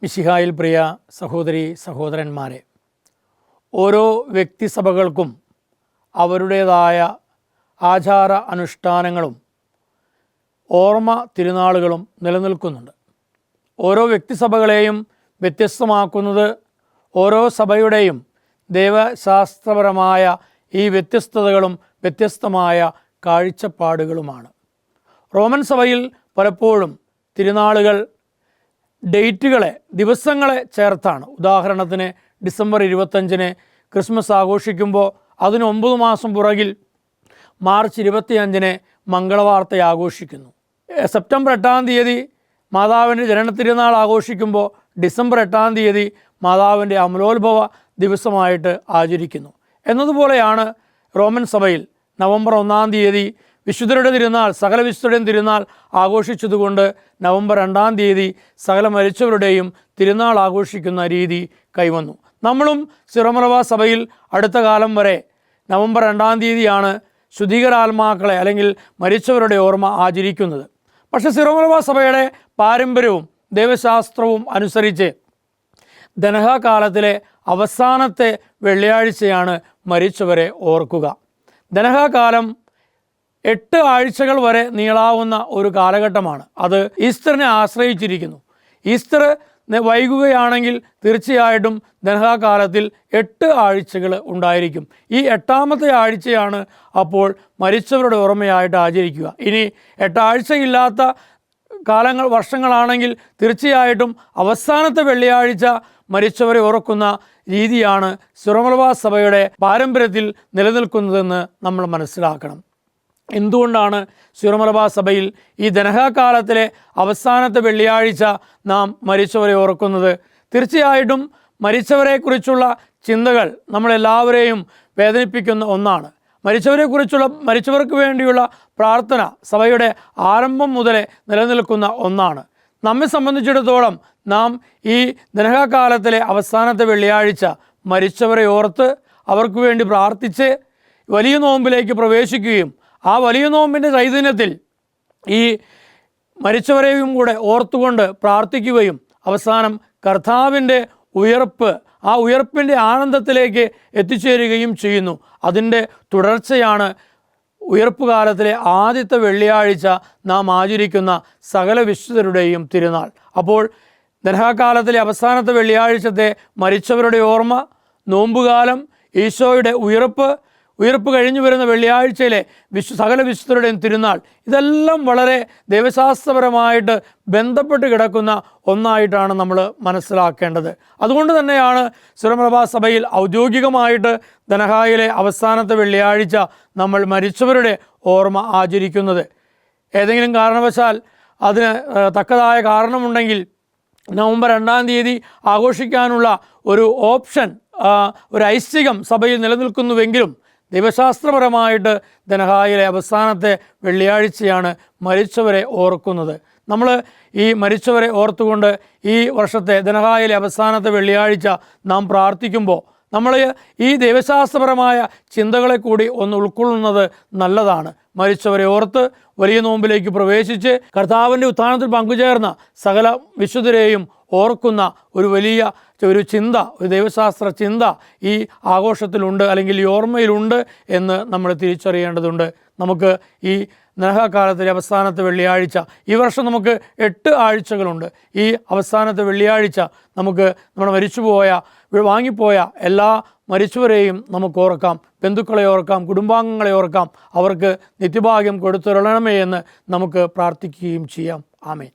മിശിഹായിൽ പ്രിയ സഹോദരി സഹോദരന്മാരെ, ഓരോ വ്യക്തിസഭകൾക്കും അവരുടേതായ ആചാര അനുഷ്ഠാനങ്ങളും ഓർമ്മ തിരുനാളുകളും നിലനിൽക്കുന്നുണ്ട്. ഓരോ വ്യക്തിസഭകളെയും വ്യത്യസ്തമാക്കുന്നത് ഓരോ സഭയുടെയും ദൈവശാസ്ത്രപരമായ ഈ വ്യത്യസ്തതകളും വ്യത്യസ്തമായ കാഴ്ചപ്പാടുകളുമാണ്. റോമൻ സഭയിൽ പലപ്പോഴും തിരുനാളുകൾ ഡേറ്റുകളെ, ദിവസങ്ങളെ ചേർത്താണ്. ഉദാഹരണത്തിന് ഡിസംബർ 25 ക്രിസ്മസ് ആഘോഷിക്കുമ്പോൾ അതിന് 9 മാസം പുറകിൽ മാർച്ച് 25 മംഗളവാർത്ത ആഘോഷിക്കുന്നു. സെപ്റ്റംബർ 8 മാതാവിൻ്റെ ജനനത്തിരുനാൾ ആഘോഷിക്കുമ്പോൾ ഡിസംബർ 8 മാതാവിൻ്റെ അമലോത്ഭവ ദിവസമായിട്ട് ആചരിക്കുന്നു. എന്നതുപോലെയാണ് റോമൻ സഭയിൽ നവംബർ 1 വിശുദ്ധരുടെ തിരുനാൾ, സകല വിശുദ്ധരുടെയും തിരുനാൾ ആഘോഷിച്ചതുകൊണ്ട് നവംബർ 2 സകല മരിച്ചവരുടെയും തിരുനാൾ ആഘോഷിക്കുന്ന രീതി കൈവന്നു. നമ്മളും സിറോ മലബാർ സഭയിൽ അടുത്ത കാലം വരെ നവംബർ 2 ശുദ്ധീകരാത്മാക്കളെ അല്ലെങ്കിൽ മരിച്ചവരുടെ ഓർമ്മ ആചരിക്കുന്നത്. പക്ഷേ സിറോ മലബാർ സഭയുടെ പാരമ്പര്യവും ദൈവശാസ്ത്രവും അനുസരിച്ച് ദനഹാകാലത്തിലെ അവസാനത്തെ വെള്ളിയാഴ്ചയാണ് മരിച്ചവരെ ഓർക്കുക. ദനഹാകാലം 8 ആഴ്ചകൾ വരെ നീളാവുന്ന ഒരു കാലഘട്ടമാണ്. അത് ഈസ്റ്ററിനെ ആശ്രയിച്ചിരിക്കുന്നു. ഈസ്റ്റർ വൈകുകയാണെങ്കിൽ തീർച്ചയായിട്ടും ദനഹാകാലത്തിൽ 8 ആഴ്ചകൾ ഉണ്ടായിരിക്കും. ഈ 8ാമത്തെ ആഴ്ചയാണ് അപ്പോൾ മരിച്ചവരുടെ ഓർമ്മയായിട്ട് ആചരിക്കുക. ഇനി 8 ആഴ്ചയില്ലാത്ത വർഷങ്ങളാണെങ്കിൽ തീർച്ചയായിട്ടും അവസാനത്തെ വെള്ളിയാഴ്ച മരിച്ചവരെ ഓർക്കുന്ന രീതിയാണ് സിറോ മലബാർ സഭയുടെ പാരമ്പര്യത്തിൽ നിലനിൽക്കുന്നതെന്ന് നമ്മൾ മനസ്സിലാക്കണം. എന്തുകൊണ്ടാണ് സിറോ മലബാർ സഭയിൽ ഈ ദനഹാകാലത്തിലെ അവസാനത്തെ വെള്ളിയാഴ്ച നാം മരിച്ചവരെ ഓർക്കുന്നത്? തീർച്ചയായിട്ടും മരിച്ചവരെക്കുറിച്ചുള്ള ചിന്തകൾ നമ്മളെല്ലാവരെയും വേദനിപ്പിക്കുന്ന ഒന്നാണ്. മരിച്ചവർക്ക് വേണ്ടിയുള്ള പ്രാർത്ഥന സഭയുടെ ആരംഭം മുതലേ നിലനിൽക്കുന്ന ഒന്നാണ്. നമ്മെ സംബന്ധിച്ചിടത്തോളം നാം ഈ ദനഹാകാലത്തിലെ അവസാനത്തെ വെള്ളിയാഴ്ച മരിച്ചവരെ ഓർത്ത് അവർക്ക് വേണ്ടി പ്രാർത്ഥിച്ച് വലിയ നോമ്പിലേക്ക് പ്രവേശിക്കുകയും ആ വലിയ നോമ്പിൻ്റെ ചൈതന്യത്തിൽ ഈ മരിച്ചവരെയും കൂടെ ഓർത്തുകൊണ്ട് പ്രാർത്ഥിക്കുകയും അവസാനം കർത്താവിൻ്റെ ഉയർപ്പ്, ആ ഉയർപ്പിൻ്റെ ആനന്ദത്തിലേക്ക് എത്തിച്ചേരുകയും ചെയ്യുന്നു. അതിൻ്റെ തുടർച്ചയാണ് ഉയർപ്പ് കാലത്തിലെ ആദ്യത്തെ വെള്ളിയാഴ്ച നാം ആചരിക്കുന്ന സകല വിശുദ്ധരുടെയും തിരുനാൾ. അപ്പോൾ ദനഹാകാലത്തിലെ അവസാനത്തെ വെള്ളിയാഴ്ചത്തെ മരിച്ചവരുടെ ഓർമ്മ, നോമ്പുകാലം, ഈശോയുടെ ഉയർപ്പ് കഴിഞ്ഞു വരുന്ന വെള്ളിയാഴ്ചയിലെ സകല വിശുദ്ധരുടെയും തിരുനാൾ, ഇതെല്ലാം വളരെ ദൈവശാസ്ത്രപരമായിട്ട് ബന്ധപ്പെട്ട് കിടക്കുന്ന ഒന്നായിട്ടാണ് നമ്മൾ മനസ്സിലാക്കേണ്ടത്. അതുകൊണ്ട് തന്നെയാണ് സിറോ മലബാർ സഭയിൽ ഔദ്യോഗികമായിട്ട് ദനഹായിലെ അവസാനത്തെ വെള്ളിയാഴ്ച നമ്മൾ മരിച്ചവരുടെ ഓർമ്മ ആചരിക്കുന്നത്. ഏതെങ്കിലും കാരണവശാൽ അതിന് തക്കതായ കാരണമുണ്ടെങ്കിൽ നവംബർ 2 ആഘോഷിക്കാനുള്ള ഒരു ഓപ്ഷൻ, ഒരു ഐച്ഛികം സഭയിൽ നിലനിൽക്കുന്നുവെങ്കിലും ദൈവശാസ്ത്രപരമായിട്ട് ദനഹായിലെ അവസാനത്തെ വെള്ളിയാഴ്ചയാണ് മരിച്ചവരെ ഓർക്കുന്നത്. നമ്മൾ ഈ മരിച്ചവരെ ഓർത്തുകൊണ്ട് ഈ വർഷത്തെ ദനഹായിലെ അവസാനത്തെ വെള്ളിയാഴ്ച നാം പ്രാർത്ഥിക്കുമ്പോൾ നമ്മൾ ഈ ദൈവശാസ്ത്രപരമായ ചിന്തകളെ കൂടി ഒന്ന് ഉൾക്കൊള്ളുന്നത് നല്ലതാണ്. മരിച്ചവരെ ഓർത്ത് വലിയ നോമ്പിലേക്ക് പ്രവേശിച്ച് കർത്താവിൻ്റെ ഉത്ഥാനത്തിൽ പങ്കുചേർന്ന സകല വിശുദ്ധരെയും ഓർക്കുന്ന ഒരു ചിന്ത, ഒരു ദൈവശാസ്ത്ര ചിന്ത ഈ ആഘോഷത്തിലുണ്ട്, അല്ലെങ്കിൽ ഈ ഓർമ്മയിലുണ്ട് എന്ന് നമ്മൾ തിരിച്ചറിയേണ്ടതുണ്ട്. നമുക്ക് ഈ ദനഹാകാലത്തിലെ അവസാനത്തെ വെള്ളിയാഴ്ച, ഈ വർഷം നമുക്ക് 8 ആഴ്ചകളുണ്ട്. ഈ അവസാനത്തെ വെള്ളിയാഴ്ച നമുക്ക് നമ്മുടെ വാങ്ങിപ്പോയ എല്ലാ മരിച്ചവരെയും നമുക്ക് ഓർക്കാം, ബന്ധുക്കളെ ഓർക്കാം, കുടുംബാംഗങ്ങളെ ഓർക്കാം. അവർക്ക് നിത്യഭാഗ്യം കൊടുത്തുരളണമേ എന്ന് നമുക്ക് പ്രാർത്ഥിക്കുകയും ചെയ്യാം. ആമേൻ.